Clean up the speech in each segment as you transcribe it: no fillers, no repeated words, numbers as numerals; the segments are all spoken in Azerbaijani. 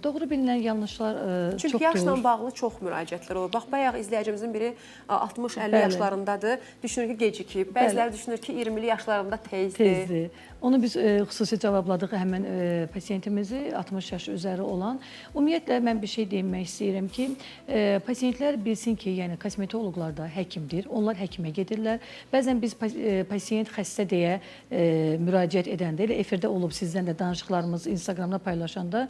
Doğru bilinən yanlışlar çoxdur. Çünki yaşla bağlı çox müraciətlər olur. Bax, bayaq izləyicimizin biri 60-50 yaşlarındadır, düşünür ki, gecikib. Bəziləri düşünür ki, 20'li yaşlarında tezdir. Onu biz xüsusi cavabladıq həmin pasiyentimizi, 60 yaş üzəri olan. Ümumiyyətlə, mən bir şey deyinmək istəyirəm ki, pasiyentlər bilsin ki, yəni kosmetoloqlar da həkimdir, onlar həkimə gedirlər. Bəzən biz pasiyent xəstə deyə müraciət edəndə, elə efirdə olub sizdən də danışıqlarımız Instagramda paylaşanda,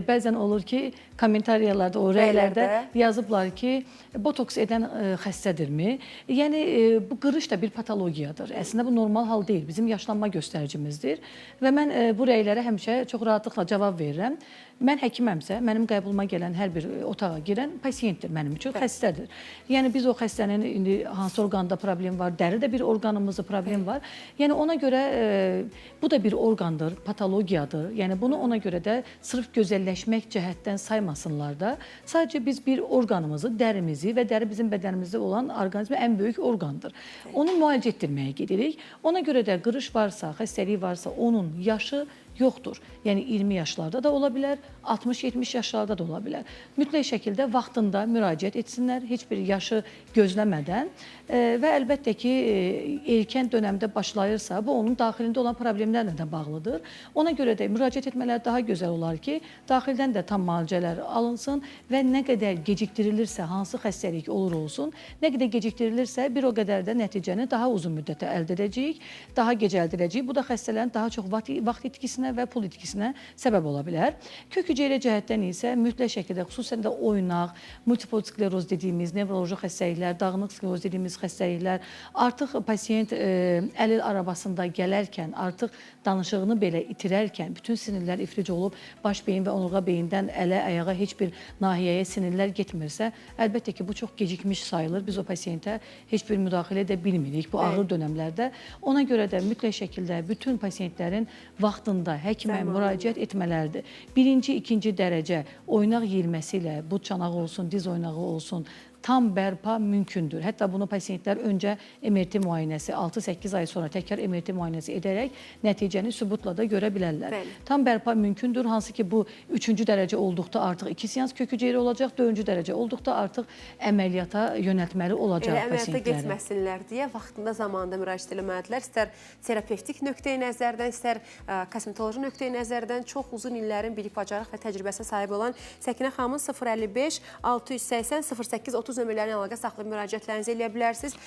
bəzən olur ki, kommentariyalarda, o rəylərdə yazıblar ki, botoks edən xəstədirmi? Yəni, bu qırış da bir patologiyadır. Əslində, bu normal hal deyil, bizim yaşlanma göstəricimizdir və mən bu rəylərə həmişə çox rahatlıqla cavab verirəm. Mən həkiməmsə, mənim qəbuluma gələn hər bir otağa girən pasiyentdir mənim üçün, xəstədir. Yəni, biz o xəstənin indi hansı orqanda problem var, dəridə bir orqanımızda problem var. Yəni, ona görə bu da bir orqandır, patologiyadır. Yəni, bunu ona görə də sırf gözəlləşmək cəhətdən saymasınlar da. Sadəcə biz bir orqanımızı, dərimizi və dəri bizim bədənimizdə olan orqanizmin ən böyük orqandır. Onu müalicə etdirməyə gedirik. Ona görə də qırış varsa, xəstəliyi varsa, onun yaşı yoxdur. Yəni 20 yaşlarda da ola bilər, 60-70 yaşlarda da ola bilər. Mütləq şəkildə vaxtında müraciət etsinlər, heç bir yaşı gözləmədən və əlbəttə ki, erkən dönəmdə başlayırsa, bu onun daxilində olan problemlərlə də bağlıdır. Ona görə də müraciət etmələr daha gözəl olar ki, daxildən də tam müalicələr alınsın və nə qədər gecikdirilirsə, hansı xəstəlik olur olsun, nə qədər gecikdirilirsə, bir o qədər də nəticəni daha uzun müddətə əldə edəcəyik, daha gecəldiləcəyik. Bu da xəstələrin daha çox vaxt itkisinə və pul itkisinə səbəb ola bilər. Kök hüceyrə cəhətdən isə mütləq şəkildə, xüsusən də oynaq, multipol skleroz dediyimiz, nevroloji xəstəliklər, dağınıq skleroz dediyimiz xəstəliklər, artıq pasiyent əl arabasında gələrkən, artıq danışığını belə itirərkən, bütün sinirlər iflic olub, baş beyin və onurğa beyindən ələ, ayağa heç bir nahiyəyə sinirlər getmirsə, əlbəttə ki, bu çox gecikmiş sayılır. Biz o pasiyentə heç bir müdaxilə edə bilmirik bu ağır dönəmlərdə. Ona görə də mütləq şəkildə bütün pasiyentlərin vaxtında həkimə müraciət etmələrdir. Birinci, ikinci dərəcə oynaq yeyilməsi ilə, bud çanağı olsun, diz oynağı olsun, tam bərpa mümkündür. Hətta bunu pasiyentlər öncə MRT müayinəsi, 6-8 ay sonra təkrar MRT müayinəsi edərək nəticəni sübutla da görə bilərlər. Tam bərpa mümkündür, hansı ki, bu 3-cü dərəcə olduqda artıq 2 seans kök hüceyrə olacaq, 4-cü dərəcə olduqda artıq əməliyyata yönəltməli olacaq pasiyentləri. Əməliyyata getməsinlər deyə vaxtında, zamanında müraciət eləmədilər. İstər terapevtik nöqteyi nəzərdən, istər kosmetoloji nöqteyi nəzərdən çox uzun illərin bilik, bacarıq və təcrübəsinə sahib olan Səkinə xanımın 055 680 08 30 nömrələrini əlaqə saxlayıb müraciətlərinizi eləyə bilərsiniz.